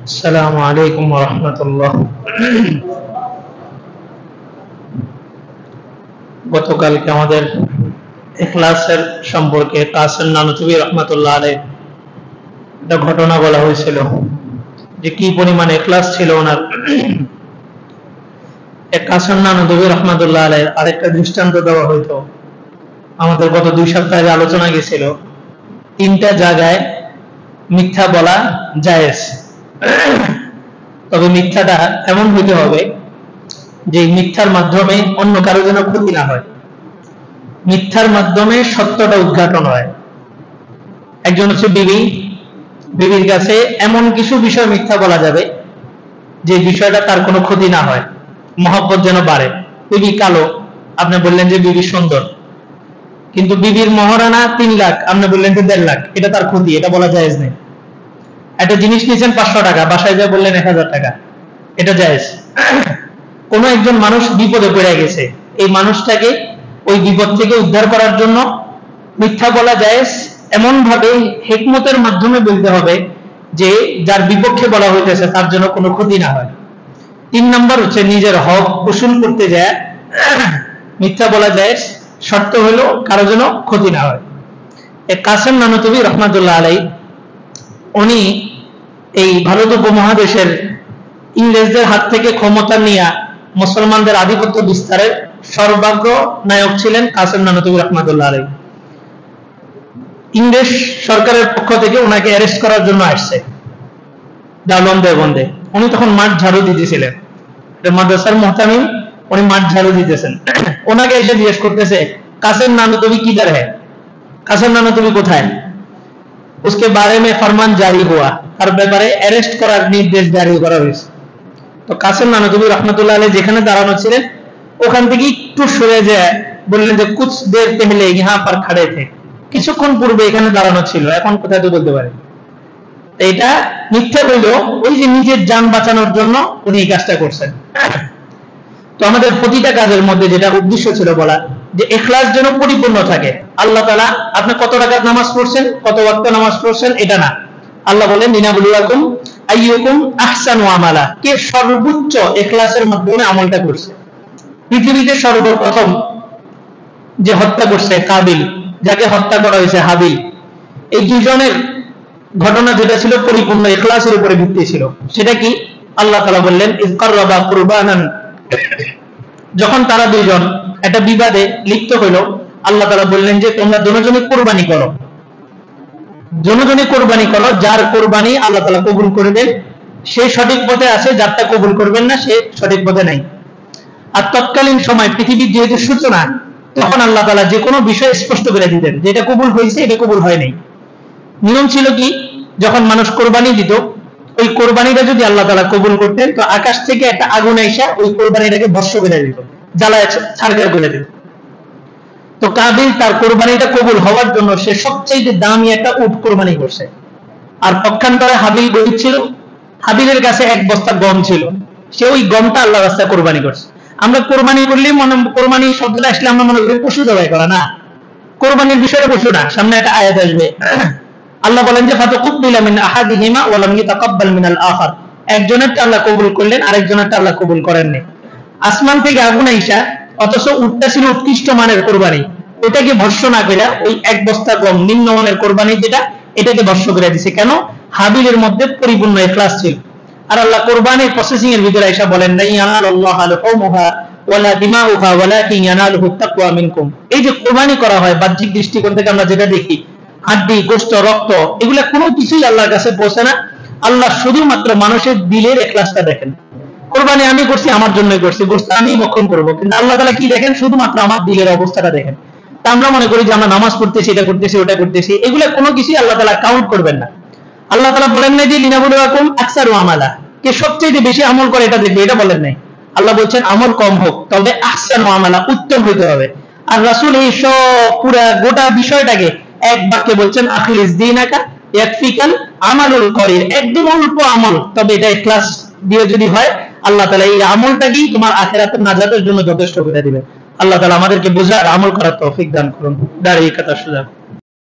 আসসালামু আলাইকুম ওয়া রাহমাতুল্লাহ। গতকালকে আমাদের ইখলাসের সম্পর্কে কাসেম নানুতুবি রহমাতুল্লাহ আলাইহি একটা ঘটনা বলা হয়েছিল যে কি পরিমাণ ইখলাস ছিল ওনার। কাসেম নানুতুবি রহমাতুল্লাহ আলাইহি আরেকটা দৃষ্টান্ত দেওয়া হইতো। আমাদের গত 2 সপ্তাহে আলোচনা গেছিল 3টা জায়গায় মিথ্যা বলা জায়েজ, তবে মিথ্যাটা এমন হইতে হবে যে মিথ্যার মাধ্যমে অন্য কারো যেন ক্ষতি না হয়, মিথ্যার মাধ্যমে সত্যটা উদ্ঘাটন হয়। একজন হচ্ছে বিবির কাছে এমন কিছু বিষয় মিথ্যা বলা যাবে যে বিষয়টা তার কোনো ক্ষতি না হয়, মহব্বত যেন বাড়ে। বিবি কালো, আপনি বললেন যে বিবি সুন্দর, কিন্তু বিবির মহারানা 3 লাখ, আপনি বললেন যে 1.5 লাখ, এটা তার ক্ষতি, এটা বলা জায়েজ নেই। একটা জিনিস নিয়েছেন 500 টাকা, বাসায় যা বললেন 1000 টাকা, এটা জায়েজ। কোন একজন মানুষ বিপদে পড়ে গেছে, এই মানুষটাকে ওই বিপদ থেকে উদ্ধার করার জন্য মিথ্যা বলা জায়েজ, এমন ভাবে হিকমতের মাধ্যমে বলতে হবে যে যার বিপক্ষে বলা হইতেছে তার জন্য কোনো ক্ষতি না হয়। 3 নাম্বার হচ্ছে নিজের হক উসুল করতে যায় মিথ্যা বলা জায়েজ, শর্ত হলো কারো যেন ক্ষতি না হয়। কাসেম নানুতুবি রহমাতুল্লাহ আলাইহি উনি এই ভারত উপমহাদেশের ইংরেজদের হাত থেকে ক্ষমতা নিয়ে মুসলমানদের আধিপত্য বিস্তারের সর্বাগ্র নায়ক ছিলেন কাসেম নানুতুবি রহমাতুল্লাহ আলাইহি। ইংরেজ সরকারের পক্ষ থেকে ওনাকে অ্যারেস্ট করার জন্য আসছে দারুল দেওবন্দে। উনি তখন মাঠ ঝাড়ু দিতেছিলেন, মাদ্রাসার মুহতামিম, উনি মাঠ ঝাড়ু দিতেছেন। ওনাকে এসে জিজ্ঞেস করতেছে কাসেম নানুতুবি কিধার হ্যায়, কাসেম নানুতুবি কোথায়? उसके बारे में फरमान जारी हुआ, তার ব্যাপারে অ্যারেস্ট করার নির্দেশ জারি করা হয়েছে। তো কাসেম নানুতুবি রহমাতুল্লাহ আলাইহি যেখানে দাঁড়ানো ছিলেন ওখান থেকে একটু সরে যায় বললেন যে কুছ দের পহলে ইহাঁ পার খড়ে থে, কিছুক্ষণ পূর্বে এখানে দাঁড়ানো ছিল, এখন কোথায় তো বলতে পারে। এটা মিথ্যা বললেও ওই যে নিজের জান বাঁচানোর জন্য উনি এই কাজটা করছেন। তো আমাদের প্রতিটা কাজের মধ্যে যেটা উদ্দেশ্য ছিল বলা যে ইখলাস যেন পরিপূর্ণ থাকে। আল্লাহ তাআলা আপনি কত রাকাত নামাজ পড়ছেন, কত ওয়াক্ত নামাজ পড়ছেন এটা না, আল্লাহ বলেন লিনাবলুয়াকুম আইয়ুকুম আহসানু আমালা, কে সর্বোচ্চ ইখলাসের মাধ্যমে আমলটা করছে। পৃথিবীতে সর্বপ্রথম যে হত্যা করছে কাবিল, যাকে হত্যা করা হয়েছে হাবিল, এই দুজনের ঘটনা যেটা ছিল পরিপূর্ণ ইখলাসের উপরে ভিত্তি ছিল। সেটা কি? আল্লাহ তাআলা বললেন ইয কাররাবা কুরবানান, যখন তারা দুইজন একটা বিবাদে লিপ্ত হইল আল্লাহ তাআলা বললেন যে তোমরা দুজনে কোরবানি করো, দুজনে কোরবানি করো, যার কোরবানি আল্লাহ তাআলা কবুল করবেন সে সঠিক পথে আছে, যারটা কবুল করবেন না সে সঠিক পথে নাই। আর তৎকালীন সময় পৃথিবীর যেহেতু সূচনা, তখন আল্লাহ তাআলা যে কোনো বিষয় স্পষ্ট করে দিতেন যে এটা কবুল হয়েছে, এটা কবুল হয় নাই। নিয়ম ছিল কি, যখন মানুষ কোরবানি দিত ওই কোরবানিটা যদি আল্লাহ তাআলা কবুল করতেন তো আকাশ থেকে একটা আগুন আইসা ওই কোরবানিটাকে ভস্ম করে দিত, জ্বালায় ছারখার করে দিত। তো কাবিল তার কোরবানিটা কবুল হওয়ার জন্য সে সবচেয়ে দামি একটা উট কোরবানি করছে। আর পক্ষান্তরে হাবিল গরিব ছিল, হাবিলের কাছে 1 বস্তা গম ছিল, সে ওই গমটা আল্লাহর রাস্তায় কোরবানি করছে। আমরা কোরবানি করলে মনে কোরবানি শব্দটা আসলে আমরা মনে করি পশু জবাই করা, না, কোরবানির বিষয়টা পশু না। সামনে একটা আয়াত আসবে, আল্লাহ বলেন যে ফাতাকুব্বিলা মিন আহাদিহিমা ওয়া লাম ইয়াতাকাব্বাল মিনাল আখার, একজনেরটা আল্লাহ কবুল করলেন আরেকজনেরটা আল্লাহ কবুল করেননি। আসমান থেকে আগুন আইসা, অথচ উটটা ছিল উৎকৃষ্ট মানের কোরবানি, ওটাকে ভস্ম না করে ওই 1 বস্তা গম নিম্নমানের কোরবানি যেটা, এটাকে ভস্ম করে দিয়েছে। কেন? হাবিলের মধ্যে পরিপূর্ণ ইখলাস ছিল। আর আল্লাহ কোরবানির প্রসেসিং এর ভিতরে আইসা বলেন না ইয়ানালুল্লাহু আলহুমুহা ওয়ালা দিমাউহা ওয়ালাকিন ইয়ানালুহু তাকওয়া মিনকুম। এই যে কোরবানি করা হয় বাহ্যিক দৃষ্টিকোণ থেকে আমরা যেটা দেখি, হাড্ডি গোশত রক্ত এগুলা কোনো কিছুই আল্লাহর কাছে পৌঁছে না। আল্লাহ শুধুমাত্র মানুষের দিলের ইখলাসটা দেখেন। কোরবানি আমি করছি আমার জন্যই করছি, গোশত আমি ভক্ষণ করব, কিন্তু আল্লাহ তাআলা কি দেখেন? শুধুমাত্র আমার দিলের অবস্থাটা দেখেন। তা আমরা মনে করি যে আমরা নামাজ পড়তেছি, এটা করতেছি, ওটা করতেছি, এগুলা কোনো কিছুই আল্লাহ তাআলা কাউন্ট করবেন না। আল্লাহ তাআলা বলেন না যে লিনাবলুয়াকুম আকসারু আমালা, কে সবচেয়ে বেশি আমল করে এটা দেখবে, এটা বলেন নাই। আল্লাহ বলছেন আমল কম হোক, তবে আহসানু আমালা, উত্তম হতে হবে। আর রাসূল এই সব পুরা গোটা বিষয়টাকে এক বাক্যে বলছেন আখলিস দীনাকা ইয়াকফিকাল আমালুল করির, একদম অল্প আমল, তবে এটা ইখলাস দিয়ে যদি হয় আল্লাহ তাআলা এই আমলটাকেই তোমার আখিরাতের নাজাতের জন্য যথেষ্ট করে দিবেন। আল্লাহ তাআলা আমাদেরকে বোঝার আমল করার তৌফিক দান করুন। দাঁড়িয়ে কথা সুযোগ।